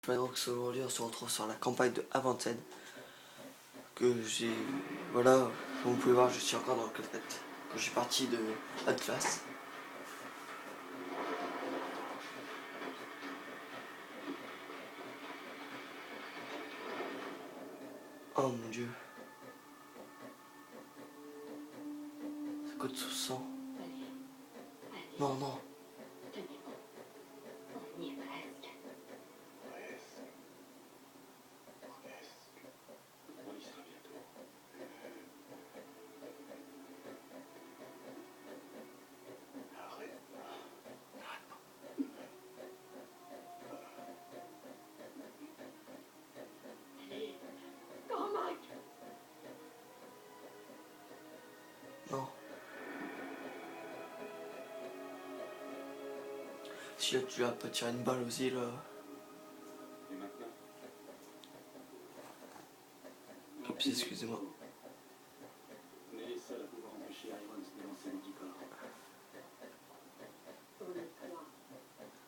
Donc aujourd'hui on se retrouve sur la campagne de Avantcène que j'ai... Voilà, comme vous pouvez voir je suis encore dans le closet quand je suis parti de Atlas. Oh mon dieu. Ça coûte sous 100. Non, non. On y est presque. On y sera bientôt. Arrête. Allez, Cormac! Non. Si là tu vas pas tirer une balle aussi là. Et maintenant? Oups, excusez-moi. On est les seuls à pouvoir empêcher Irons de lancer l'anticorps. On le croit.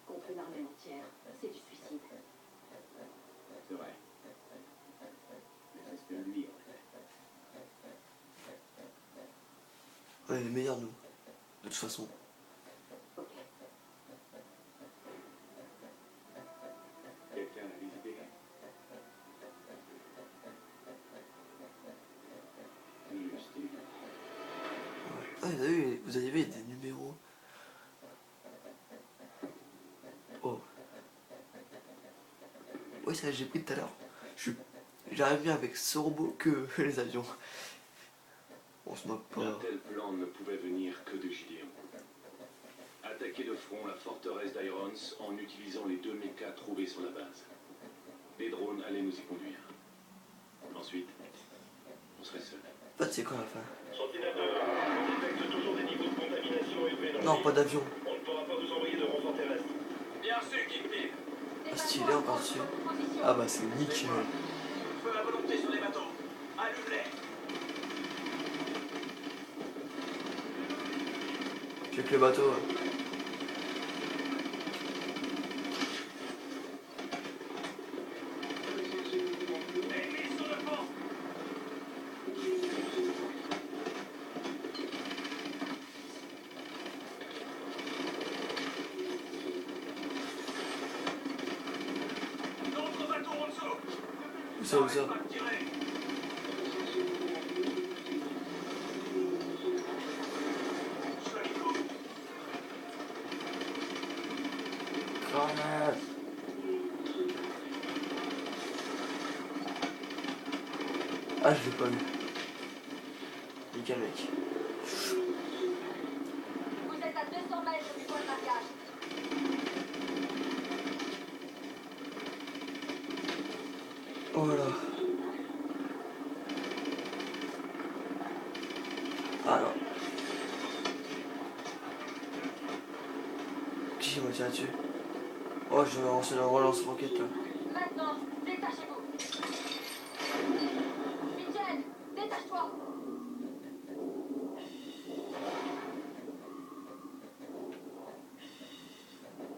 Contre une armée entière, c'est du suicide. C'est vrai. Mais c'est ce que lui aurait fait. On est les meilleurs nous. De toute façon. Ok. Quelqu'un l'a visité? Juste évidemment. Ah, vous avez vu des numéros. Oh. Oui, ça j'ai pris tout à l'heure. J'arrive bien avec ce robot que les avions. On se moque pas. Un tel plan ne pouvait venir que de Gideon. Attaquer de front la forteresse d'Irons en utilisant les 2 mechas trouvés sur la base. Des drones allaient nous y conduire. Ensuite, on serait seuls. En fait, c'est quoi la fin? Sentinelle 2, on détecte toujours des niveaux de contamination élevés dans Non, l'île. pas d'avion. On ne pourra pas vous envoyer de renfort terrestre. Bien sûr, Kingpin. Ah, stylé encore dessus. Ah bah c'est nickel. Feu à volonté sur les bateaux. Allume-les. J'ai que le bateau. Ouais. Ennemis sur le pont. D'autres bateaux en dessous. Où ça, où ça? Pas de tirer. Joli coup. Grenade. Ah, je l'ai pas vu. Nickel, mec. Vous êtes à 200 mètres du point de marquage. Voilà. Ah non. Qui m'a tiré dessus? Oh, je vais lancer la relance roquette là. Maintenant, détachez-vous. Mitchell, détache-toi.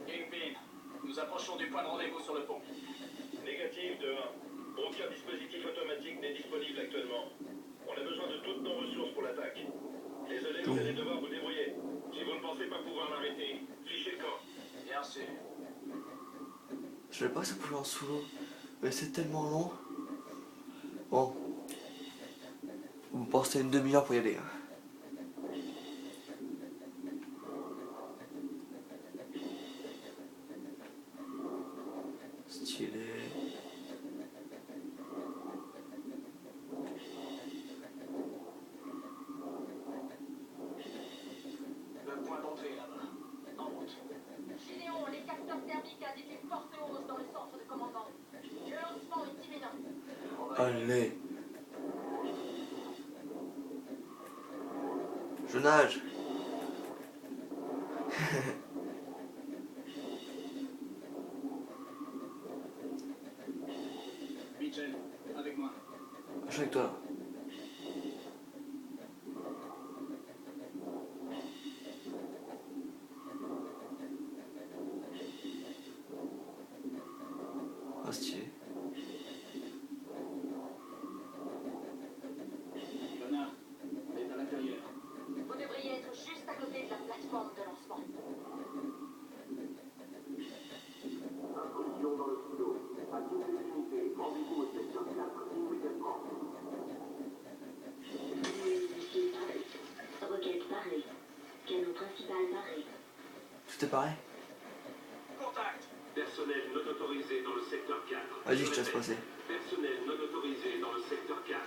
Kingpin, nous approchons du point de rendez-vous sur le pont. Négatif de 1. Aucun dispositif automatique n'est disponible actuellement. On a besoin de toutes nos ressources pour l'attaque. Désolé, vous allez devoir vous débrouiller. Si vous ne pensez pas pouvoir l'arrêter, fichez le camp. Bien sûr. Je savais pas que ça pouvait en solo. Mais c'est tellement long. Bon. Vous pensez une demi-heure pour y aller. Hein. Stylé. Le point d'entrée là-bas. En route. Gideon, les capteurs thermiques indiquent une forte hausse dans le centre de commandement. Le lancement est imminent. Allez. Je nage. Mitchell, avec moi. Je suis avec toi. pas stylé. Connard, on est à l'intérieur. Vous devriez être juste à côté de la plateforme de lancement. Intrusion dans le silo. À toutes les unités, rendez-vous au secteur 4 immédiatement. Requête parée. Canon principal paré. Tout est pareil. Contact. Personnel non autorisé dans le secteur 4. Vas-y, je te laisse passer. Personnel non autorisé dans le secteur 4.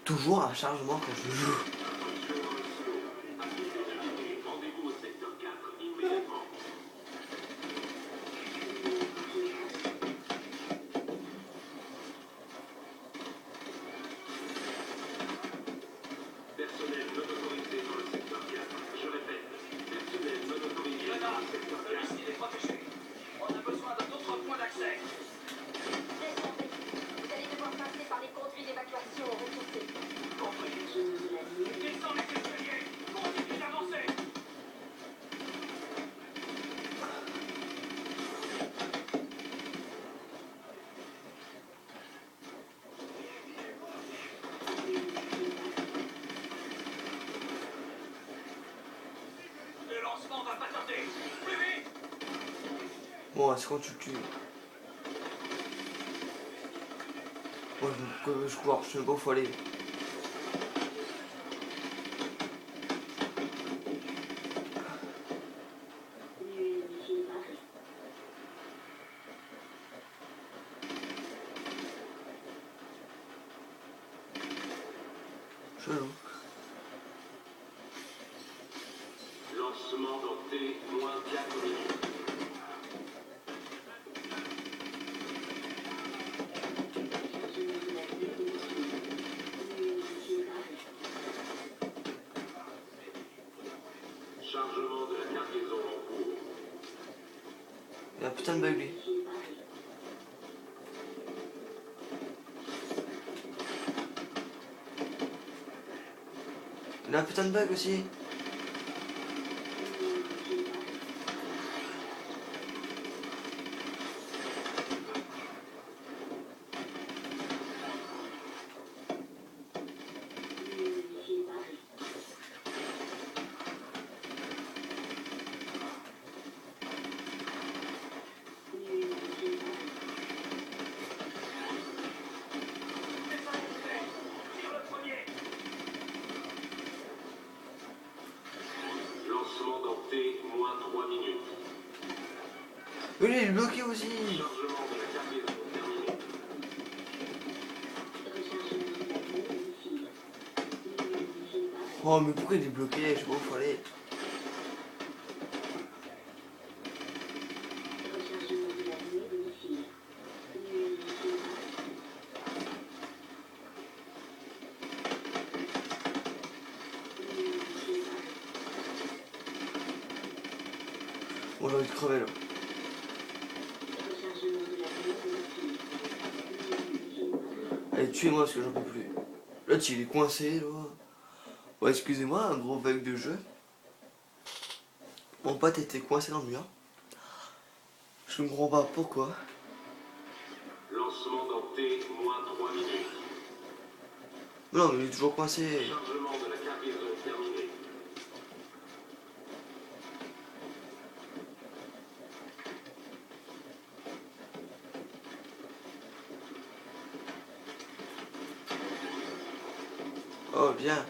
Toujours un chargement quand je joue. Intrusion dans le silo. À toutes les unités, rendez-vous au secteur 4 immédiatement. Personnel non autorisé dans le secteur 4. Je répète, personnel non autorisé dans le secteur 4. Celui-ci est protégé. On a besoin d'un autre point d'accès. Descendez. Vous allez devoir passer par les conduits d'évacuation au rez-de-chaussée. Recherche de la nuit. Descends les escaliers. Continue d'avancer. Le lancement va pas tarder. Plus vite. Bon, c'est quand tu le tues. Moi, je cours, je sais pas où faut aller. Unifié paré. Chelou. Lancement dans T, moins 4 minutes. Recherche de la nuit. Unifié paré. Chargement de la cargaison en cours. Il y a un putain de bug lui. Unifié paré. Il a un putain de bug aussi. Unifié paré. Unifié paré. Unifié paré. Tire le premier. Lancement dans T, moins 3 minutes. Oui, il est bloqué aussi. Chargement de la cargaison terminé. Rechargement de la nuit des missiles. Unifié paré. Oh, mais pourquoi il est bloqué? Je sais pas où faut aller. Rechargement de la nuit des missiles. Unifié paré. Unifié paré. Bon, j'ai envie de crever là. Rechargement de la nuit des missiles. Unifié paré. Allez, tuez-moi parce que j'en peux plus. L'autre, il est coincé là. Ouais, excusez-moi, un gros bug de jeu. Mon pote était coincé dans le mur. Je ne comprends pas pourquoi. Lancement dans T, moins 3 minutes. Non, mais il est toujours coincé. Chargement de la cargaison terminé. Oh, bien.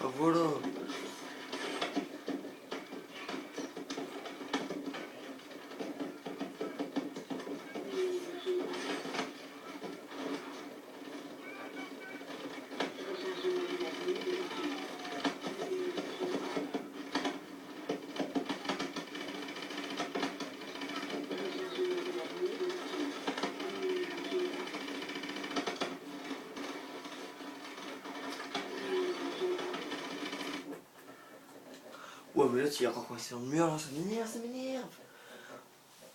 Ah, voilà. Unifié paré. Rechargement de la nuit des missiles. Unifié paré. Rechargement de la nuit des missiles. Unifié paré. Unifié paré. Ouais, mais là, il est encore coincé dans le mur là. Ça m'énerve, ça m'énerve.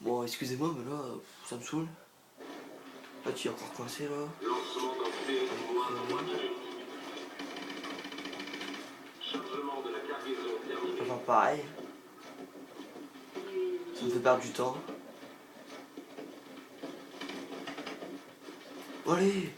Bon, excusez-moi, mais là, ça me saoule. Là tu es encore coincé là. Lancement d'entrée, moins 3 minutes. Chargement de la cargaison terminé. Enfin pareil. Ça me fait perdre du temps. Allez.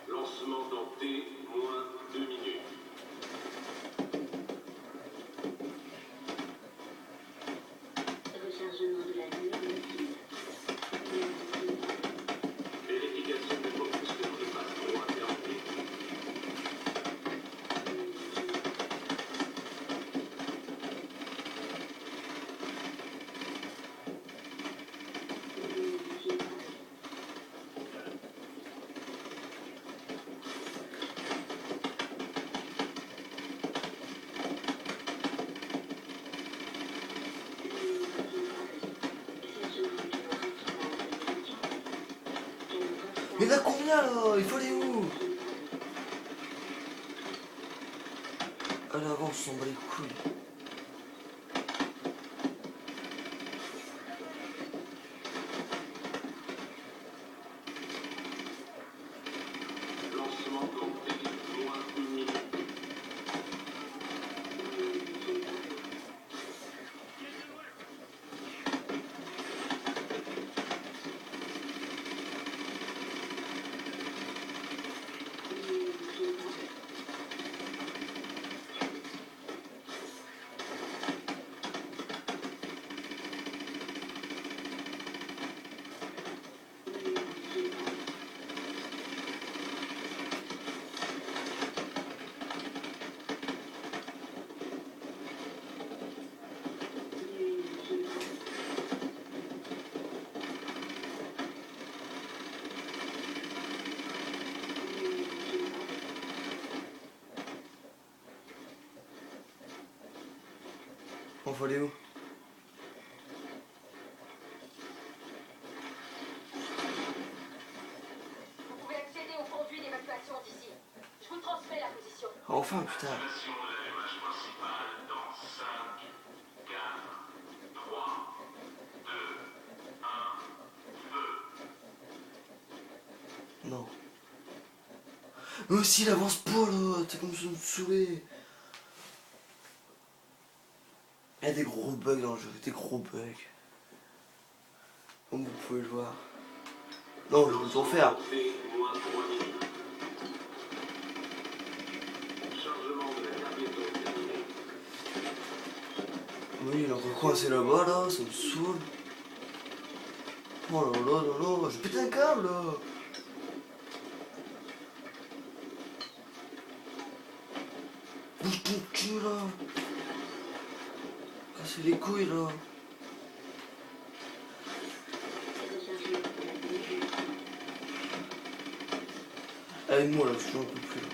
Lancement d'entrée, moins 2 minutes. Rechargement de la nuit de missile. Vérification des propulseurs de phase 3 terminée. Mais il y en a combien là? Il faut aller où? À l'avant, on s'en bat les couilles. Lancement d'entrée, moins 1 minute. On faut aller où? Vous pouvez accéder au conduit d'évacuation d'ici. Je vous transmets la position. Enfin putain. Non. Mais aussi il avance pas là, t'es comme ça me saouler. Il y a des gros bugs dans le jeu, des gros bugs. Comme vous pouvez le voir. Non, je vais tout faire. Moins 3 minutes. Chargement de la cargaison terminé. Oui, il est encore coincé là-bas là, ça me saoule. Oh là là là là, je pète un câble là. Bouge ton cul là. Casser les couilles là. Aide-moi là, parce que j'en peux plus là.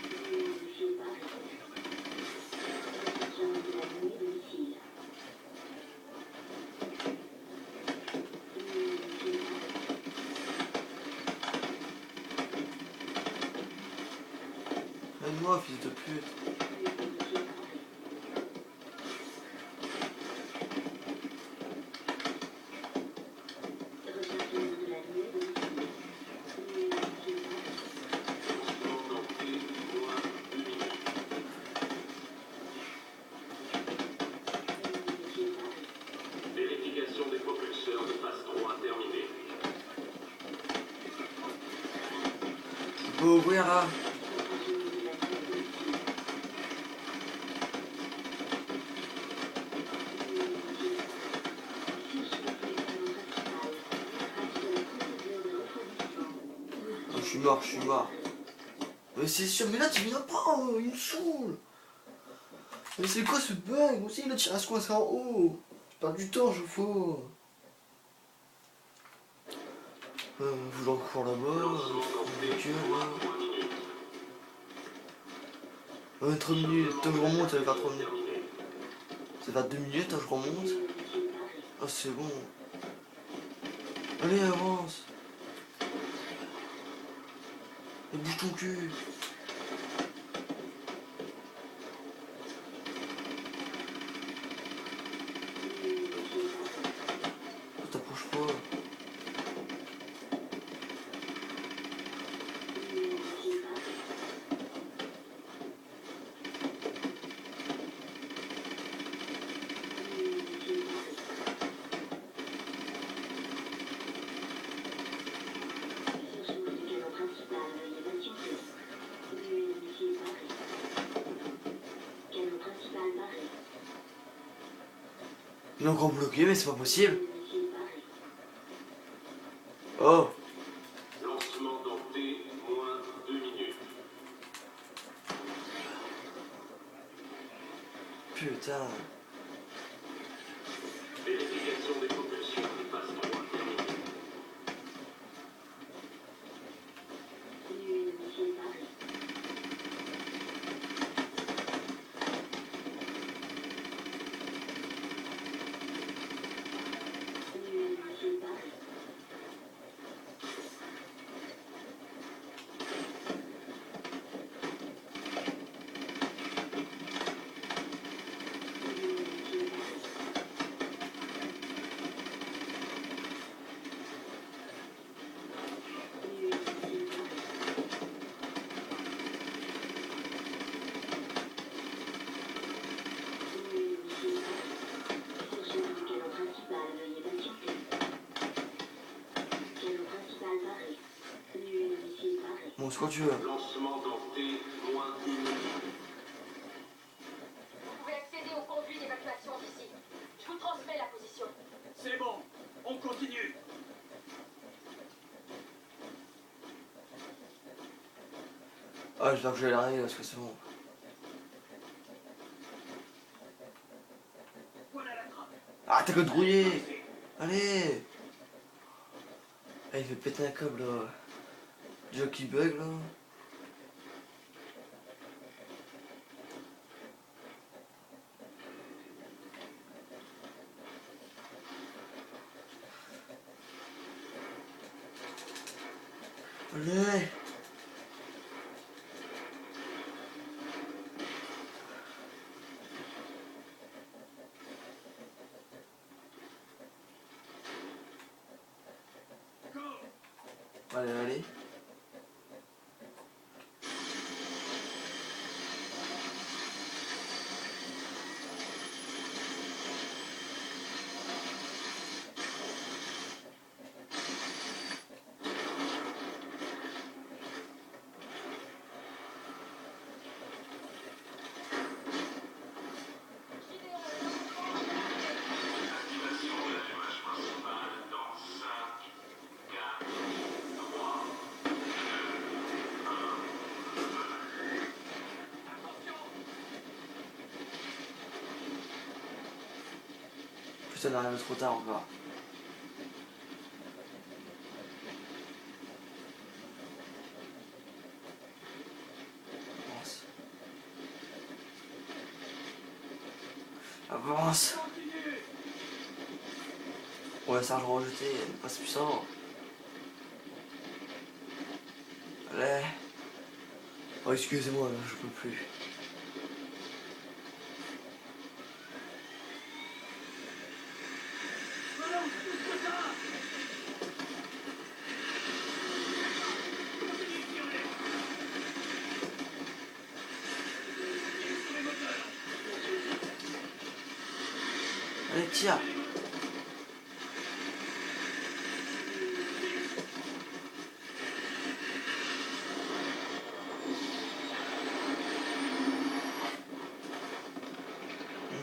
Aide-moi, fils de pute. Vérification des propulseurs de phase 3 terminée. Tu peux ouvrir là. Je suis mort, je suis mort. Mais c'est sûr, mais là tu viens pas, il me saoule. Mais c'est quoi ce bug? Aussi, là, tu restes coincé en haut. Je perds du temps, je fous. Faut que j'en cours là-bas. Là. 3 minutes, tant que je remonte, ça va faire 3 minutes. Ça va faire 2 minutes, tant que je remonte. Ah, c'est bon. Allez, avance. Et bouge ton cul. T'approches pas. Il est encore bloqué, mais c'est pas possible. Oh. Lancement dans T, moins 2 minutes. Putain. Vérification des propulsions qui passent 3 terminés. Bon, c'est quand tu veux. Lancement dans T, moins 1 minute. Vous pouvez accéder au conduit d'évacuation d'ici. Je vous transmets la position. C'est bon, on continue. Ah, j'espère que je vais l'arriver parce que c'est bon. Voilà la trappe. Ah, t'as que de grouiller. Allez. Ah, il fait péter un câble là. Déjà qui bug là. Allez. Allez, allez. Putain, on arrive trop tard encore. Avance. Avance. Ouais, ça a rejeté, pas si puissant. Allez. Oh, excusez-moi, là, je peux plus. Allez, tire.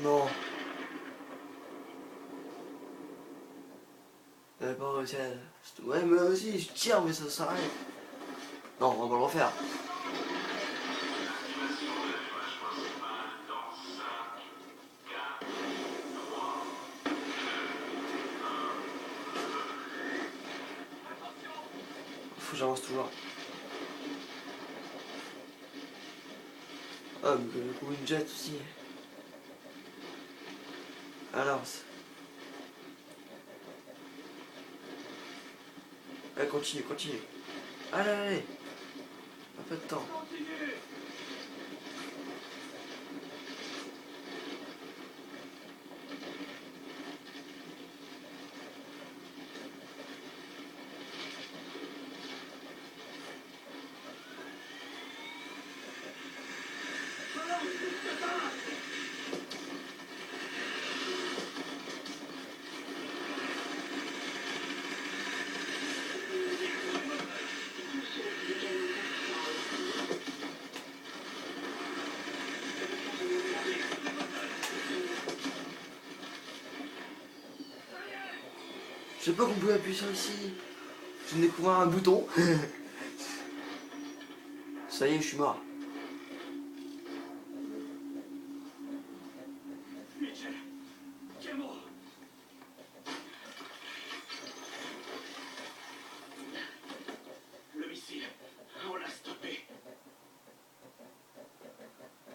Non. J'avais pas réussi à... Ouais, mais aussi, je tire, mais ça s'arrête. Non, on va pas le refaire. Faut que j'avance toujours. Ah, mais le coup une jet aussi. Alors, allez, continue, continue. Allez, allez. Un peu de temps. Continuez. Je sais pas qu'on pouvait appuyer sur ici. Je viens de découvrir un bouton. Ça y est, je suis mort. Mitchell, Camo. Le missile, on l'a stoppé.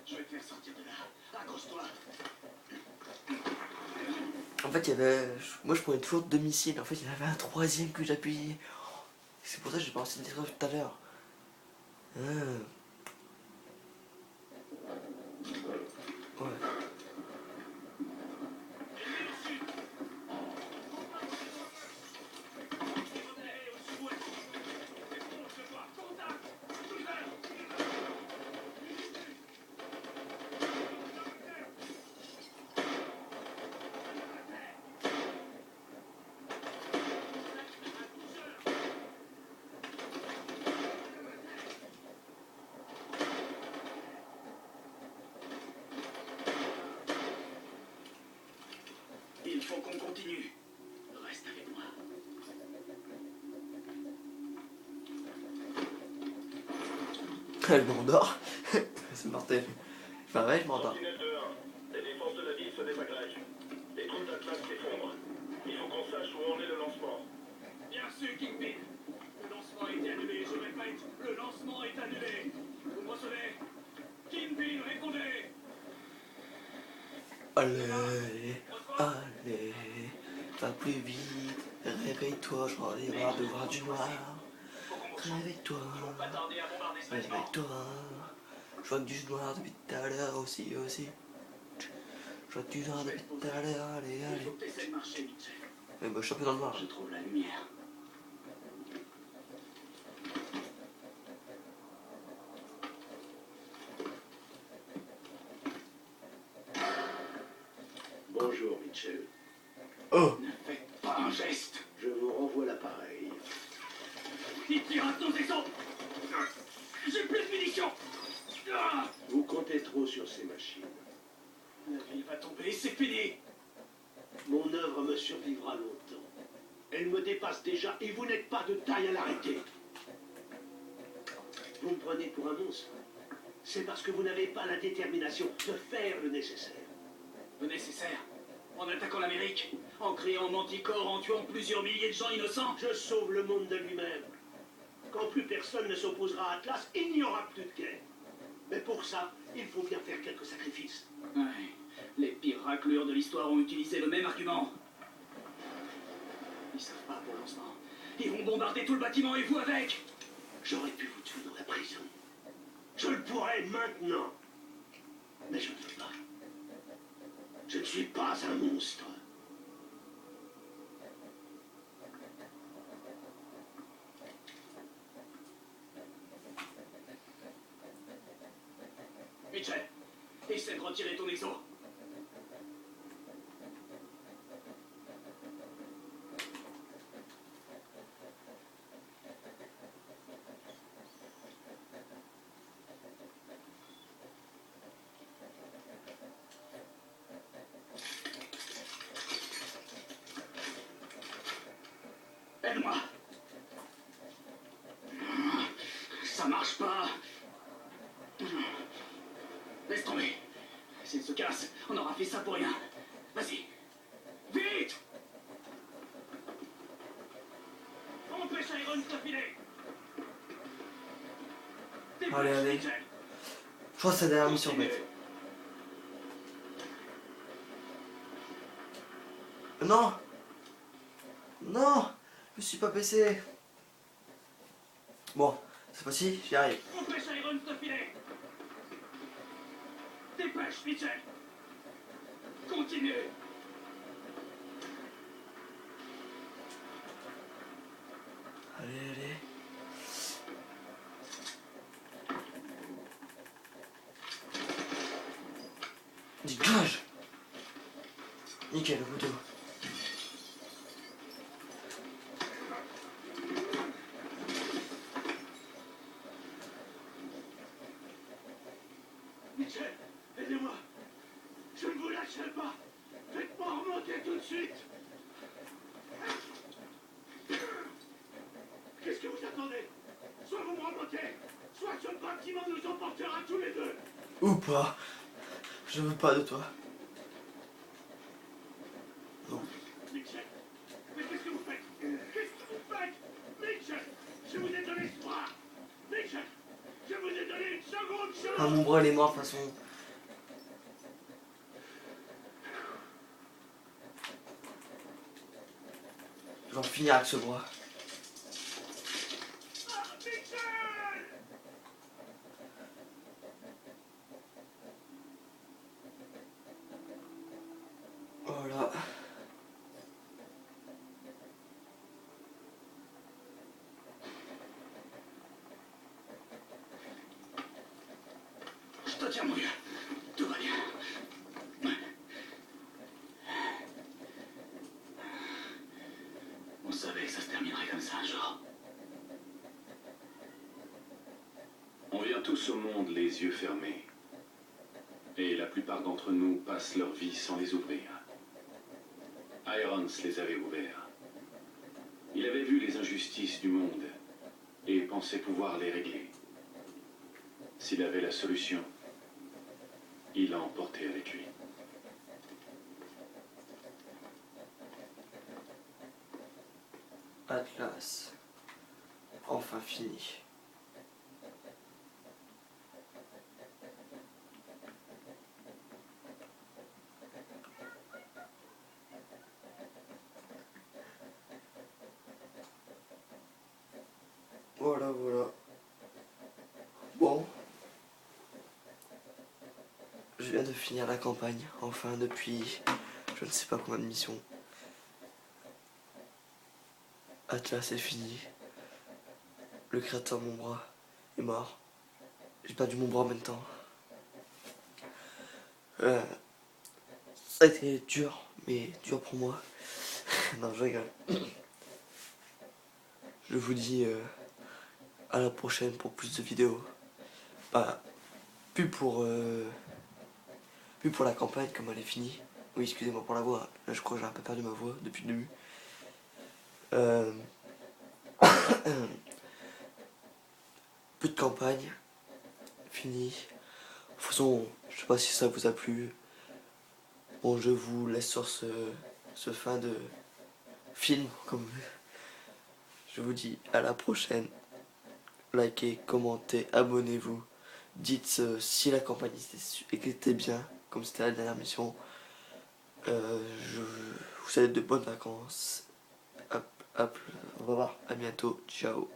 Je vais te faire sortir de là. Accroche-toi. En fait, il y avait. Moi, je prenais toujours deux missiles. En fait, il y en avait un troisième que j'appuyais. C'est pour ça que j'ai pensé le détruire tout à l'heure. Ah. Ouais. Il faut qu'on continue. Reste avec moi. Elle m'endort. C'est mortel. Pareil, je m'endors. Sentinelle 2-1, les défenses de la ville se désagrègent. Les troupes d'Atlas s'effondrent. Il faut qu'on sache où en est le lancement. Bien sûr, Kingpin. Le lancement a été annulé. Je répète, le lancement est annulé. Vous me recevez? Kingpin, répondez. Allez, allez, va plus vite. Réveille-toi, j'en ai marre de voir du noir. Réveille-toi, Pas tarder à bombarder ce bâtiment. réveille-toi. Je vois du noir depuis tout à l'heure aussi. Je vois du noir depuis tout à l'heure, allez, Il allez. faut que tu essaies de marcher, Mitchell. Mais bah, je suis un peu dans le noir. Je trouve la lumière. Bonjour, Mitchell. Oh, Ne faites pas un geste. Je vous renvoie l'appareil. Il pirate nos vaisseaux. J'ai plus de munitions. Ah, Vous comptez trop sur ces machines. la ville va tomber, c'est fini. Mon œuvre me survivra longtemps. Elle me dépasse déjà et vous n'êtes pas de taille à l'arrêter. Vous me prenez pour un monstre. C'est parce que vous n'avez pas la détermination de faire le nécessaire. Le nécessaire. En attaquant l'Amérique, en créant Manticore, en tuant plusieurs milliers de gens innocents. Je sauve le monde de lui-même. Quand plus personne ne s'opposera à Atlas, il n'y aura plus de guerre. Mais pour ça, il faut bien faire quelques sacrifices. Ouais. Les pires raclures de l'histoire ont utilisé le même argument. Ils savent pas pour lancement. Ils vont bombarder tout le bâtiment et vous avec. J'aurais pu vous tuer dans la prison. Je le pourrais maintenant. Mais je ne veux pas. Je ne suis pas un monstre. Mitchell, essaie de retirer ton exo. Aide-moi. Ça s'il se casse, on aura fait ça pour rien. Vas-y. Vite! Empêche Irons de filer. Allez, allez. Je crois que c'est la dernière mission en fait. Non! Non! Je me suis pas baissé. Bon, cette fois-ci, j'y arrive. Empêche Irons de filer. Dépêche, Mitchell. Continue. Allez, allez. Dégage! Nickel, le couteau. Mitchell, aidez-moi. Je ne vous lâcherai pas. Faites-moi remonter tout de suite. Qu'est-ce que vous attendez? Soit vous me remontez, soit ce bâtiment nous emportera tous les deux. Ou pas. Je veux pas de toi. Non. Mitchell, mais qu'est-ce que vous faites? Qu'est-ce que vous faites? Mitchell, je vous ai donné espoir. Mitchell, je vous ai donné une seconde chance. Ah, mon bras il est mort de toute façon. Je vais en finir avec ce bras. Ah, Mitchell! Voilà. Je te tiens, mon gars. Tout va bien. On savait que ça se terminerait comme ça un jour. On vient tous au monde les yeux fermés. Et la plupart d'entre nous passent leur vie sans les ouvrir. Irons les avait ouverts. Il avait vu les injustices du monde et pensait pouvoir les régler. S'il avait la solution, il l'a emporté avec lui. Atlas. Enfin fini. Voilà, voilà. Bon. Je viens de finir la campagne, enfin depuis je ne sais pas combien de missions. Atlas est fini. Le créateur de mon bras est mort. J'ai perdu mon bras en même temps. Ça a été dur, mais dur pour moi. Non, je rigole. Je vous dis à la prochaine pour plus de vidéos. Bah, plus pour la campagne comme elle est finie. Oui, excusez-moi pour la voix. Là, je crois que j'ai un peu perdu ma voix depuis le début. Plus de campagne. Fini. De toute façon, je sais pas si ça vous a plu. Bon, je vous laisse sur ce fin de film. Comme je vous dis à la prochaine. Likez, commentez, abonnez-vous. Dites si la campagne était bien, comme c'était la dernière mission. Je vous souhaite de bonnes vacances. On va voir. À bientôt. Ciao.